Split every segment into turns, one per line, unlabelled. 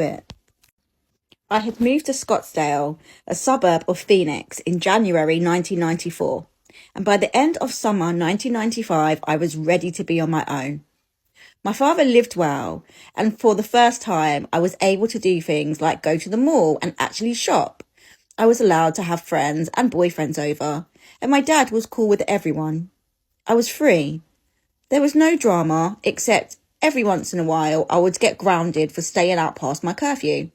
it. I had moved to Scottsdale, a suburb of Phoenix, in January 1994, and by the end of summer 1995, I was ready to be on my own. My father lived well, and for the first time, I was able to do things like go to the mall and actually shop. I was allowed to have friends and boyfriends over, and my dad was cool with everyone. I was free. There was no drama, except every once in a while I would get grounded for staying out past my curfew.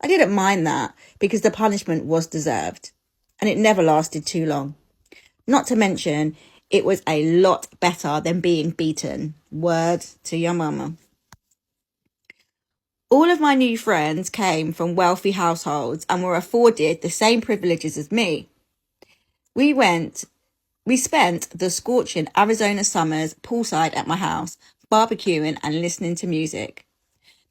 I didn't mind that because the punishment was deserved, and it never lasted too long. Not to mention, it was a lot better than being beaten. Word to your mama. All of my new friends came from wealthy households and were afforded the same privileges as me. We spent the scorching Arizona summers poolside at my house, barbecuing and listening to music.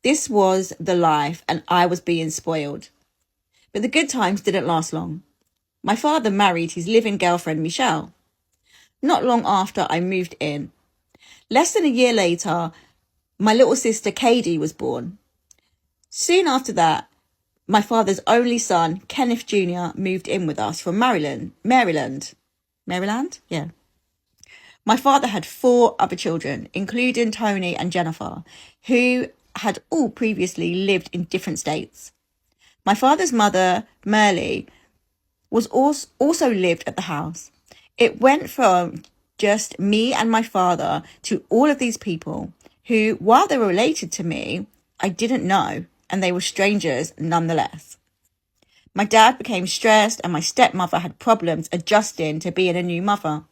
This was the life, and I was being spoiled. But the good times didn't last long. My father married his live-in girlfriend, Michelle. Not long after I moved in. Less than a year later, my little sister, Katie, was born. Soon after that, my father's only son, Kenneth Jr., moved in with us from Maryland? Yeah. My father had 4 other children, including Tony and Jennifer, who had all previously lived in different states. My father's mother, Merle, was also lived at the house. It went from just me and my father to all of these people who, while they were related to me, I didn't know, and they were strangers nonetheless. My dad became stressed, and my stepmother had problems adjusting to being a new mother.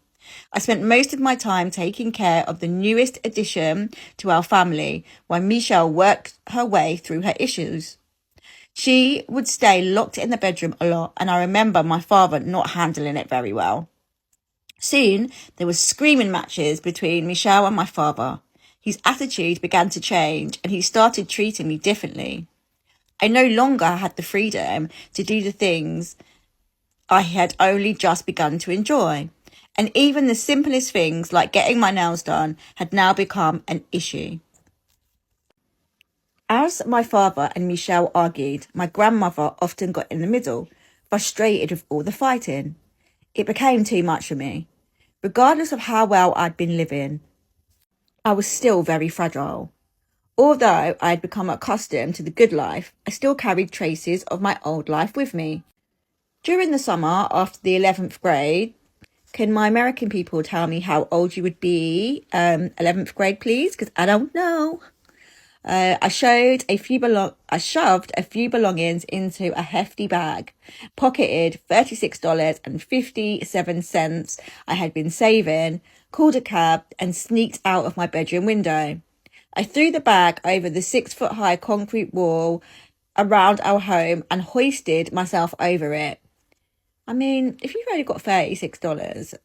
I spent most of my time taking care of the newest addition to our family while Michelle worked her way through her issues. She would stay locked in the bedroom a lot, and I remember my father not handling it very well. Soon, there were screaming matches between Michelle and my father. His attitude began to change, and he started treating me differently. I no longer had the freedom to do the things I had only just begun to enjoy. And even the simplest things like getting my nails done had now become an issue. As my father and Michelle argued, my grandmother often got in the middle, frustrated with all the fighting. It became too much for me. Regardless of how well I'd been living, I was still very fragile. Although I had become accustomed to the good life, I still carried traces of my old life with me. During the summer after the 11th grade, can my American people tell me how old you would be 11th grade, please? Because I don't know. I shoved a few belongings into a hefty bag, pocketed $36.57 I had been saving, called a cab, and sneaked out of my bedroom window. I threw the bag over the 6-foot-high concrete wall around our home and hoisted myself over it. I mean, if you've only got $36,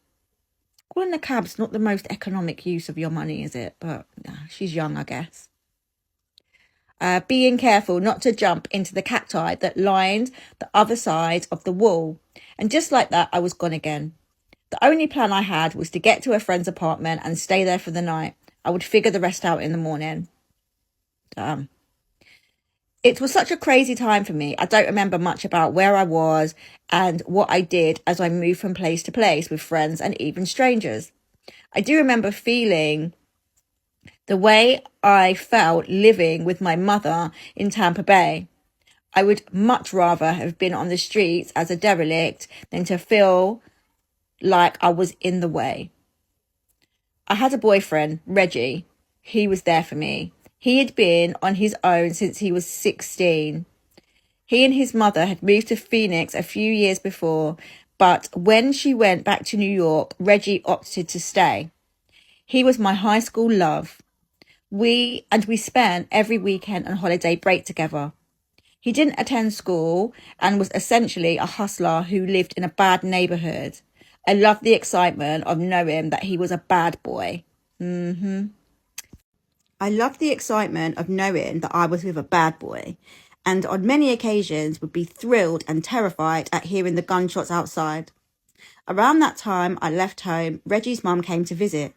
calling a cab's not the most economic use of your money, is it? But she's young, I guess. Being careful not to jump into the cacti that lined the other side of the wall. And just like that, I was gone again. The only plan I had was to get to a friend's apartment and stay there for the night. I would figure the rest out in the morning. It was such a crazy time for me. I don't remember much about where I was and what I did as I moved from place to place with friends and even strangers. I do remember feeling the way I felt living with my mother in Tampa Bay. I would much rather have been on the streets as a derelict than to feel like I was in the way. I had a boyfriend, Reggie. He was there for me. He had been on his own since he was 16. He and his mother had moved to Phoenix a few years before, but when she went back to New York, Reggie opted to stay. He was my high school love. We spent every weekend and holiday break together. He didn't attend school and was essentially a hustler who lived in a bad neighborhood. I loved the excitement of knowing that he was a bad boy. I loved the excitement of knowing that I was with a bad boy, and on many occasions would be thrilled and terrified at hearing the gunshots outside. Around that time I left home, Reggie's mum came to visit.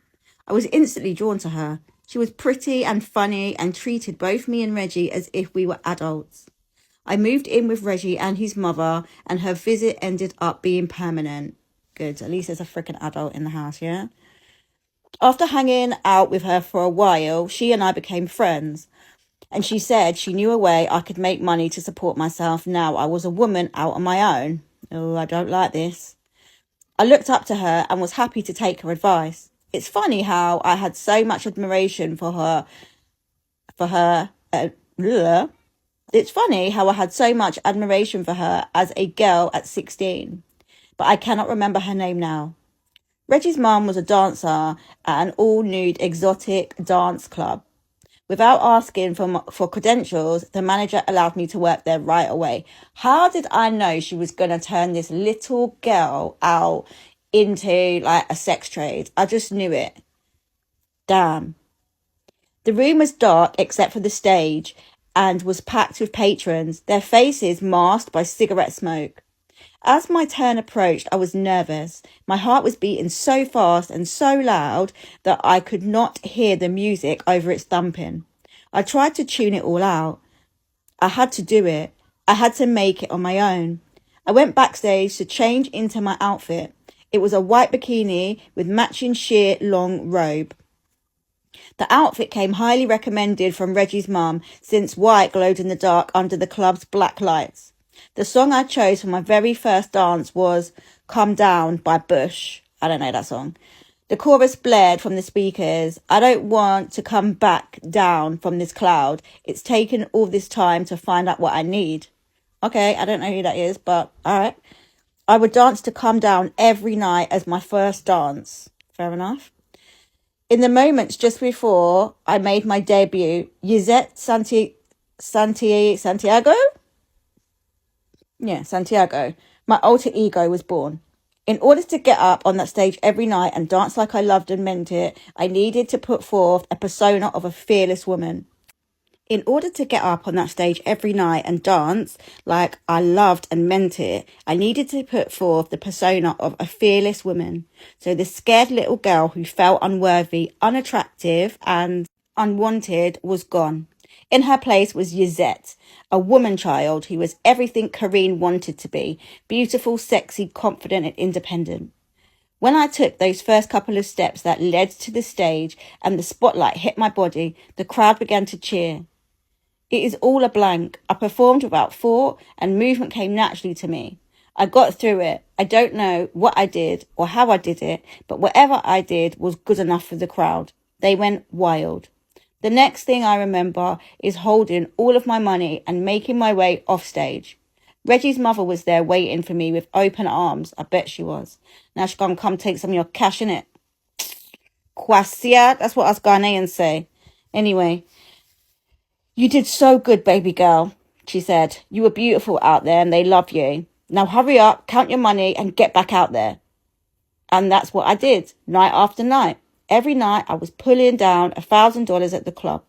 I was instantly drawn to her. She was pretty and funny and treated both me and Reggie as if we were adults. I moved in with Reggie and his mother, and her visit ended up being permanent. Good, at least there's a freaking adult in the house, yeah? After hanging out with her for a while, she and I became friends. And she said she knew a way I could make money to support myself now I was a woman out on my own. Oh, I don't like this. I looked up to her and was happy to take her advice. It's funny how I had so much admiration for her. It's funny how I had so much admiration for her as a girl at 16, but I cannot remember her name now. Reggie's mum was a dancer at an all-nude exotic dance club. Without asking for credentials, the manager allowed me to work there right away. How did I know she was going to turn this little girl out into like a sex trade? I just knew it. Damn. The room was dark except for the stage and was packed with patrons, their faces masked by cigarette smoke. As my turn approached, I was nervous. My heart was beating so fast and so loud that I could not hear the music over its thumping. I tried to tune it all out. I had to do it. I had to make it on my own. I went backstage to change into my outfit. It was a white bikini with matching sheer long robe. The outfit came highly recommended from Reggie's mum, since white glowed in the dark under the club's black lights. The song I chose for my very first dance was Come Down by Bush. I don't know that song. The chorus blared from the speakers. I don't want to come back down from this cloud. It's taken all this time to find out what I need. Okay, I don't know who that is, but all right. I would dance to Come Down every night as my first dance. Fair enough. In the moments just before I made my debut, Santiago? Yeah, Santiago. My alter ego was born. In order to get up on that stage every night and dance like I loved and meant it, I needed to put forth a persona of a fearless woman. In order to get up on that stage every night and dance like I loved and meant it, I needed to put forth the persona of a fearless woman. So the scared little girl who felt unworthy, unattractive, and unwanted was gone. In her place was Yzette, a woman child who was everything Karine wanted to be, beautiful, sexy, confident, and independent. When I took those first couple of steps that led to the stage and the spotlight hit my body, the crowd began to cheer. It is all a blank. I performed without thought and movement came naturally to me. I got through it. I don't know what I did or how I did it, but whatever I did was good enough for the crowd. They went wild. The next thing I remember is holding all of my money and making my way off stage. Reggie's mother was there waiting for me with open arms. I bet she was. Now she's gonna come take some of your cash, innit? Kwasia, that's what us Ghanaians say. Anyway, you did so good, baby girl, she said. You were beautiful out there and they love you. Now hurry up, count your money and get back out there. And that's what I did, night after night. Every night I was pulling down $1,000 at the club.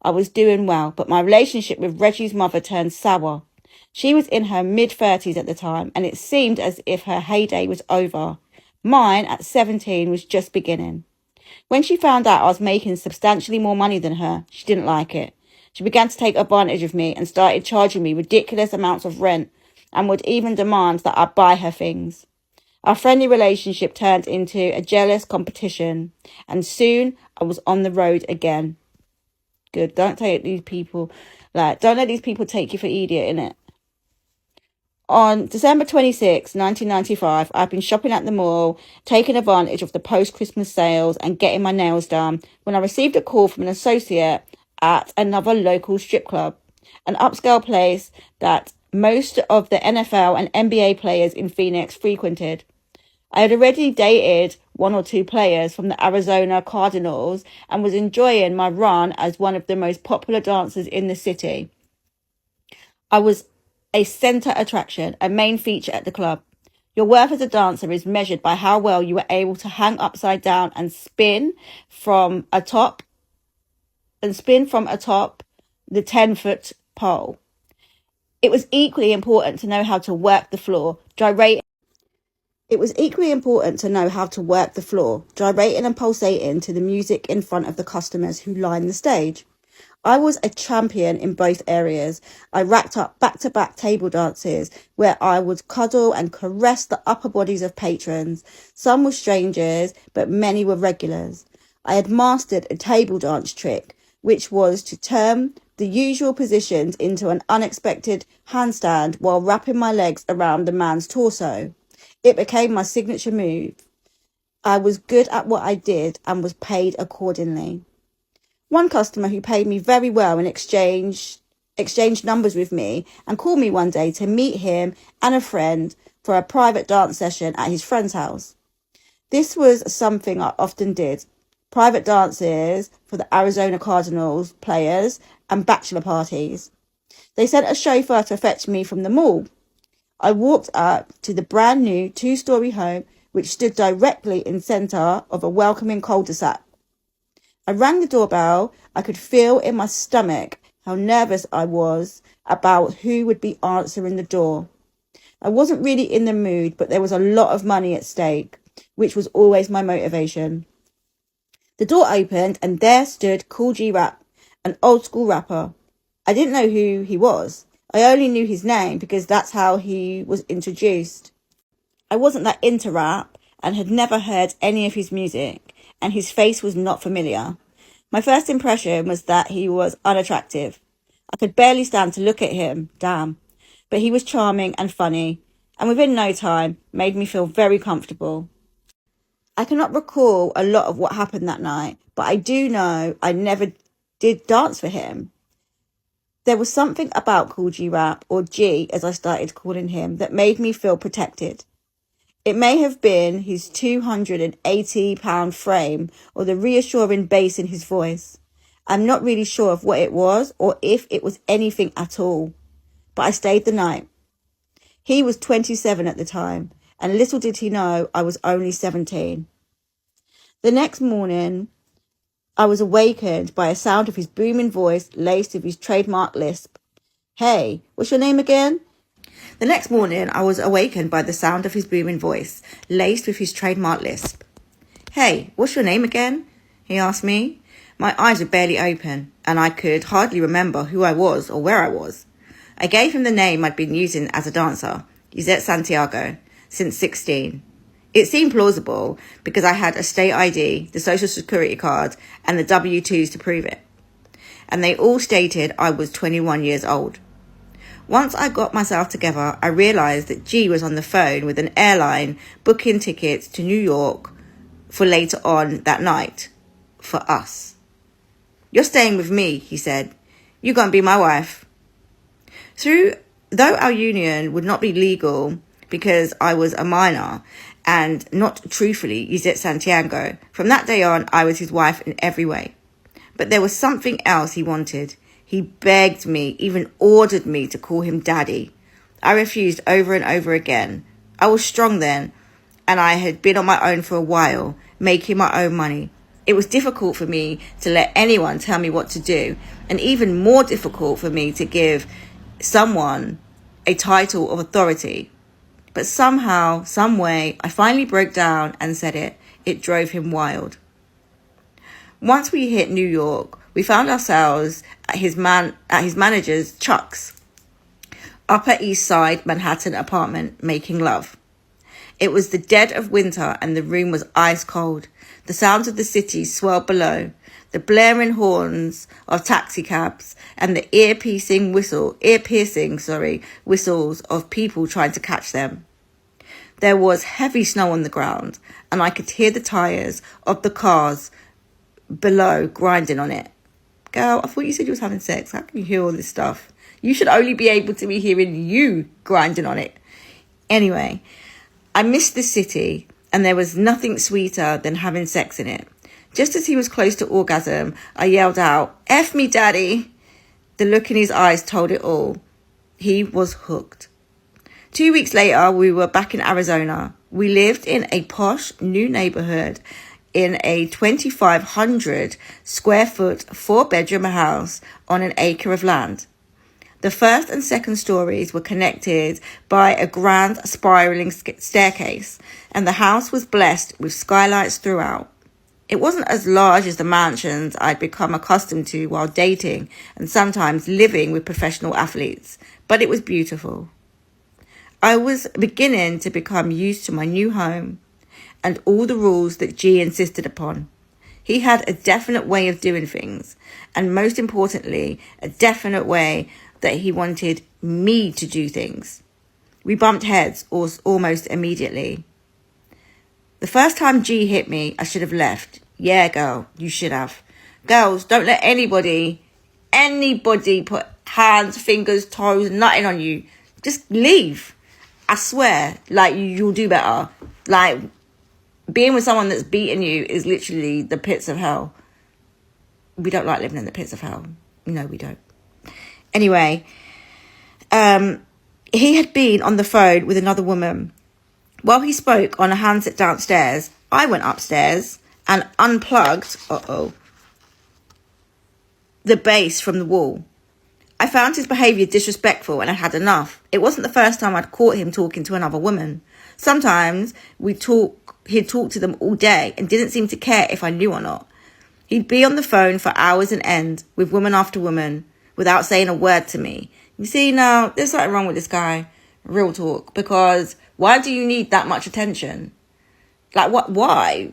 I was doing well, but my relationship with Reggie's mother turned sour. She was in her mid-30s at the time, and it seemed as if her heyday was over. Mine, at 17, was just beginning. When she found out I was making substantially more money than her, she didn't like it. She began to take advantage of me and started charging me ridiculous amounts of rent and would even demand that I buy her things. Our friendly relationship turned into a jealous competition, and soon I was on the road again. Good. Don't let these people take you for idiot, innit? On December 26, 1995, I've been shopping at the mall, taking advantage of the post-Christmas sales and getting my nails done when I received a call from an associate at another local strip club, an upscale place that most of the NFL and NBA players in Phoenix frequented. I had already dated one or two players from the Arizona Cardinals and was enjoying my run as one of the most popular dancers in the city. I was a center attraction, a main feature at the club. Your worth as a dancer is measured by how well you were able to hang upside down and spin from atop the 10-foot pole. It was equally important to know how to work the floor, gyrate. It was equally important to know how to work the floor, gyrating and pulsating to the music in front of the customers who lined the stage. I was a champion in both areas. I racked up back-to-back table dances where I would cuddle and caress the upper bodies of patrons. Some were strangers, but many were regulars. I had mastered a table dance trick, which was to turn the usual positions into an unexpected handstand while wrapping my legs around the man's torso. It became my signature move. I was good at what I did and was paid accordingly. One customer who paid me very well and exchanged numbers with me and called me one day to meet him and a friend for a private dance session at his friend's house. This was something I often did. Private dances for the Arizona Cardinals players and bachelor parties. They sent a chauffeur to fetch me from the mall. I walked up to the brand new 2-story home, which stood directly in centre of a welcoming cul-de-sac. I rang the doorbell. I could feel in my stomach how nervous I was about who would be answering the door. I wasn't really in the mood, but there was a lot of money at stake, which was always my motivation. The door opened and there stood Kool G Rap, an old school rapper. I didn't know who he was. I only knew his name because that's how he was introduced. I wasn't that into rap and had never heard any of his music, and his face was not familiar. My first impression was that he was unattractive. I could barely stand to look at him, damn. But he was charming and funny, and within no time made me feel very comfortable. I cannot recall a lot of what happened that night, but I do know I never did dance for him. There was something about Kool G Rap, or G as I started calling him, that made me feel protected. It may have been his 280-pound frame or the reassuring bass in his voice. I'm not really sure of what it was or if it was anything at all, but I stayed the night. He was 27 at the time, and little did he know I was only 17. The next morning, I was awakened by a sound of his booming voice laced with his trademark lisp. Hey, what's your name again? The next morning, I was awakened by the sound of his booming voice laced with his trademark lisp. Hey, what's your name again? He asked me. My eyes were barely open, and I could hardly remember who I was or where I was. I gave him the name I'd been using as a dancer, Yvette Santiago, since 16. It seemed plausible because I had a state ID, the social security card, and the W-2s to prove it. And they all stated I was 21 years old. Once I got myself together, I realised that G was on the phone with an airline booking tickets to New York for later on that night. For us. You're staying with me, he said. You're going to be my wife. Though our union would not be legal because I was a minor and not truthfully Yvette Santiago, from that day on I was his wife in every way. But there was something else he wanted. He begged me, even ordered me to call him daddy. I refused over and over again. I was strong then, and I had been on my own for a while, making my own money. It was difficult for me to let anyone tell me what to do, and even more difficult for me to give someone a title of authority. But somehow, some way, I finally broke down and said it. It drove him wild. Once we hit New York, we found ourselves at his manager's Chuck's Upper East Side Manhattan apartment, making love. It was the dead of winter and the room was ice cold. The sounds of the city swirled below, the blaring horns of taxicabs and the ear-piercing whistles of people trying to catch them. There was heavy snow on the ground, and I could hear the tires of the cars below grinding on it. Girl, I thought you said you was having sex. How can you hear all this stuff? You should only be able to be hearing you grinding on it. Anyway, I missed the city, and there was nothing sweeter than having sex in it. Just as he was close to orgasm, I yelled out, F me, daddy. The look in his eyes told it all. He was hooked. 2 weeks later, we were back in Arizona. We lived in a posh new neighborhood in a 2,500 square foot 4-bedroom house on an acre of land. The first and second stories were connected by a grand spiralling staircase, and the house was blessed with skylights throughout. It wasn't as large as the mansions I'd become accustomed to while dating and sometimes living with professional athletes, but it was beautiful. I was beginning to become used to my new home and all the rules that G insisted upon. He had a definite way of doing things, and most importantly, a definite way that he wanted me to do things. We bumped heads almost immediately. The first time G hit me, I should have left. Yeah, girl, you should have. Girls, don't let anybody put hands, fingers, toes, nothing on you. Just leave. I swear, like, you'll do better. Like, being with someone that's beating you is literally the pits of hell. We don't like living in the pits of hell. No, we don't. Anyway, he had been on the phone with another woman. While he spoke on a handset downstairs, I went upstairs and unplugged, the bass from the wall. I found his behaviour disrespectful and I had enough. It wasn't the first time I'd caught him talking to another woman. Sometimes he'd talk to them all day and didn't seem to care if I knew or not. He'd be on the phone for hours on end with woman after woman without saying a word to me. You see, now, there's something wrong with this guy. Real talk. Because why do you need that much attention? Like, why?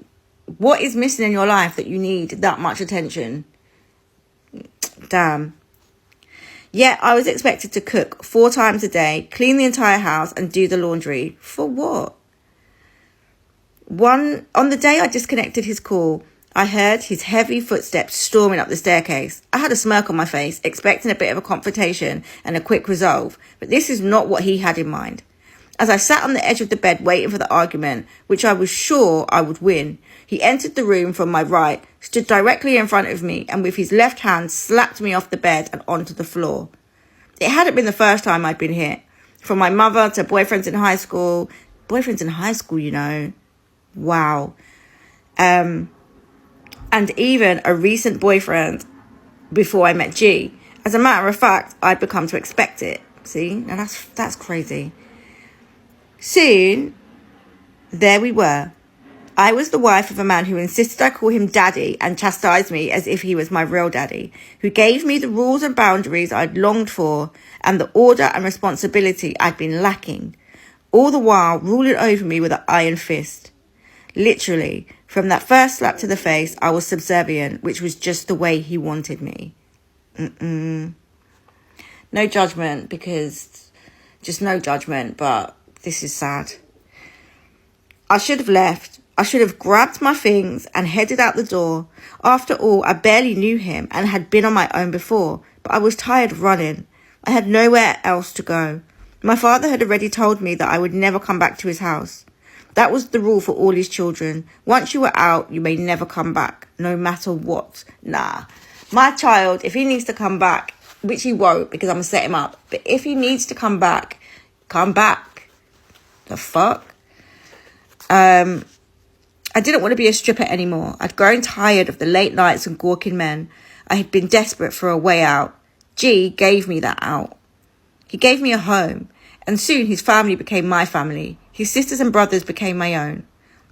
What is missing in your life that you need that much attention? Damn. Yet I was expected to cook 4 times a day, clean the entire house and do the laundry. For what? On the day I disconnected his call, I heard his heavy footsteps storming up the staircase. I had a smirk on my face, expecting a bit of a confrontation and a quick resolve, but this is not what he had in mind. As I sat on the edge of the bed waiting for the argument, which I was sure I would win, he entered the room from my right, stood directly in front of me, and with his left hand slapped me off the bed and onto the floor. It hadn't been the first time I'd been hit. From my mother to boyfriends in high school. Boyfriends in high school, you know. Wow. And even a recent boyfriend before I met G. As a matter of fact, I'd become to expect it. See? Now that's crazy. Soon, there we were. I was the wife of a man who insisted I call him daddy and chastised me as if he was my real daddy, who gave me the rules and boundaries I'd longed for and the order and responsibility I'd been lacking, all the while ruling over me with an iron fist. Literally, from that first slap to the face, I was subservient, which was just the way he wanted me. No judgment, because just no judgment, but this is sad. I should have left. I should have grabbed my things and headed out the door. After all, I barely knew him and had been on my own before, but I was tired of running. I had nowhere else to go. My father had already told me that I would never come back to his house. That was the rule for all his children. Once you were out, you may never come back, no matter what. Nah. My child, if he needs to come back, which he won't because I'm going to set him up, but if he needs to come back, come back. The fuck? I didn't want to be a stripper anymore. I'd grown tired of the late nights and gawking men. I had been desperate for a way out. G gave me that out. He gave me a home, and soon his family became my family. His sisters and brothers became my own.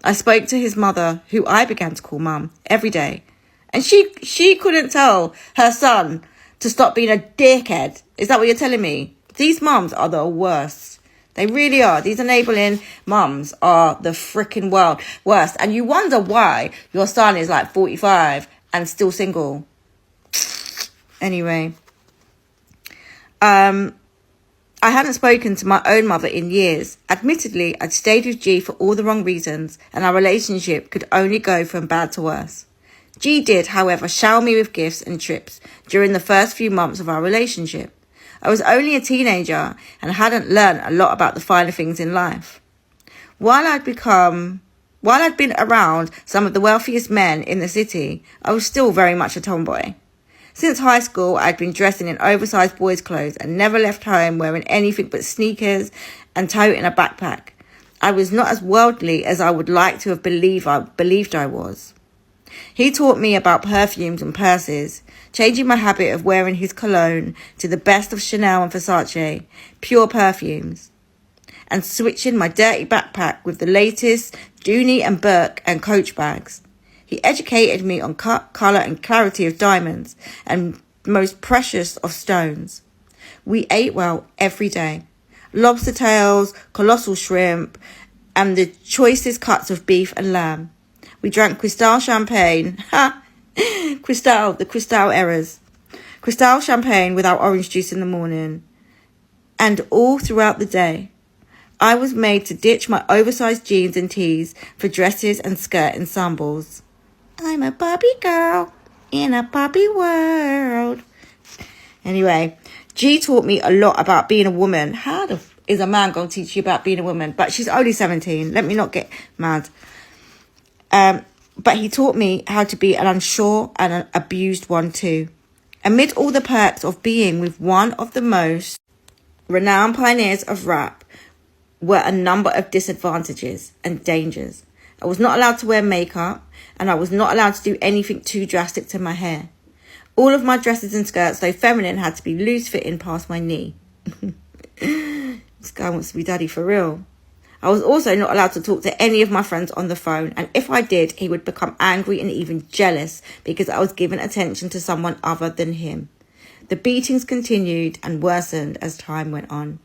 I spoke to his mother, who I began to call Mum, every day. And she couldn't tell her son to stop being a dickhead. Is that what you're telling me? These mums are the worst. They really are. These enabling mums are the freaking worst. And you wonder why your son is like 45 and still single. Anyway. I hadn't spoken to my own mother in years. Admittedly, I'd stayed with G for all the wrong reasons, and our relationship could only go from bad to worse. G did, however, shower me with gifts and trips during the first few months of our relationship. I was only a teenager and hadn't learned a lot about the finer things in life. While I'd been around some of the wealthiest men in the city, I was still very much a tomboy. Since high school, I'd been dressing in oversized boys' clothes and never left home wearing anything but sneakers and toting a backpack. I was not as worldly as I would like to have believed I was. He taught me about perfumes and purses, changing my habit of wearing his cologne to the best of Chanel and Versace, pure perfumes, and switching my dirty backpack with the latest Dooney and Burke and Coach bags. He educated me on cut, colour and clarity of diamonds and most precious of stones. We ate well every day. Lobster tails, colossal shrimp, and the choicest cuts of beef and lamb. We drank Cristal champagne. Cristal, the Cristal errors. Cristal champagne without orange juice in the morning. And all throughout the day, I was made to ditch my oversized jeans and tees for dresses and skirt ensembles. I'm a Barbie girl in a Barbie world. Anyway, G taught me a lot about being a woman. How the is a man going to teach you about being a woman? But she's only 17. Let me not get mad. But he taught me how to be an unsure and an abused one too. Amid all the perks of being with one of the most renowned pioneers of rap were a number of disadvantages and dangers. I was not allowed to wear makeup, and I was not allowed to do anything too drastic to my hair. All of my dresses and skirts, though feminine, had to be loose-fitting past my knee. This guy wants to be daddy for real. I was also not allowed to talk to any of my friends on the phone, and if I did, he would become angry and even jealous because I was giving attention to someone other than him. The beatings continued and worsened as time went on.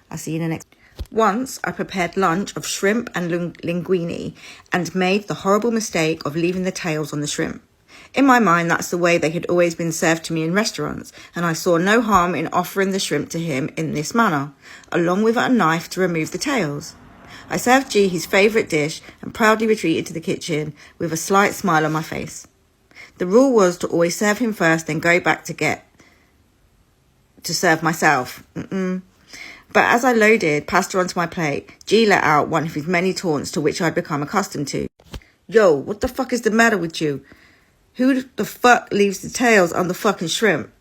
I'll see you in the next. Once I prepared lunch of shrimp and linguine and made the horrible mistake of leaving the tails on the shrimp. In my mind, that's the way they had always been served to me in restaurants, and I saw no harm in offering the shrimp to him in this manner, along with a knife to remove the tails. I served G his favourite dish and proudly retreated to the kitchen with a slight smile on my face. The rule was to always serve him first, then go back to serve myself. But as I loaded pasta onto my plate, G let out one of his many taunts to which I'd become accustomed to. Yo, what the fuck is the matter with you? Who the fuck leaves the tails on the fucking shrimp?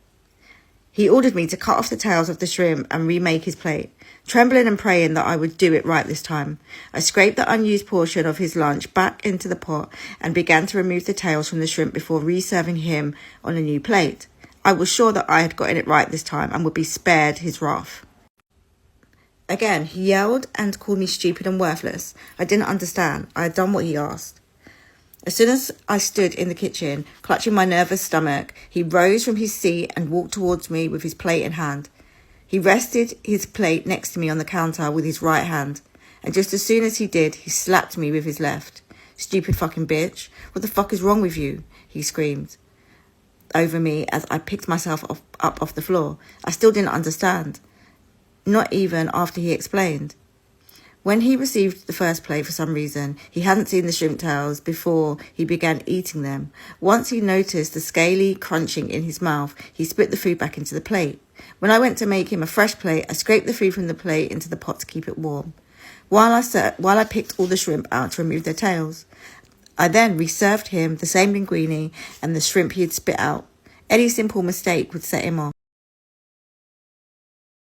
He ordered me to cut off the tails of the shrimp and remake his plate, trembling and praying that I would do it right this time. I scraped the unused portion of his lunch back into the pot and began to remove the tails from the shrimp before reserving him on a new plate. I was sure that I had gotten it right this time and would be spared his wrath. Again, he yelled and called me stupid and worthless. I didn't understand. I had done what he asked. As soon as I stood in the kitchen, clutching my nervous stomach, he rose from his seat and walked towards me with his plate in hand. He rested his plate next to me on the counter with his right hand, and just as soon as he did, he slapped me with his left. Stupid fucking bitch. What the fuck is wrong with you? He screamed over me as I picked myself up off the floor. I still didn't understand. Not even after he explained. When he received the first plate, for some reason, he hadn't seen the shrimp tails before he began eating them. Once he noticed the scaly crunching in his mouth, he spit the food back into the plate. When I went to make him a fresh plate, I scraped the food from the plate into the pot to keep it warm, while I picked all the shrimp out to remove their tails. I then reserved him the same linguine and the shrimp he had spit out. Any simple mistake would set him off.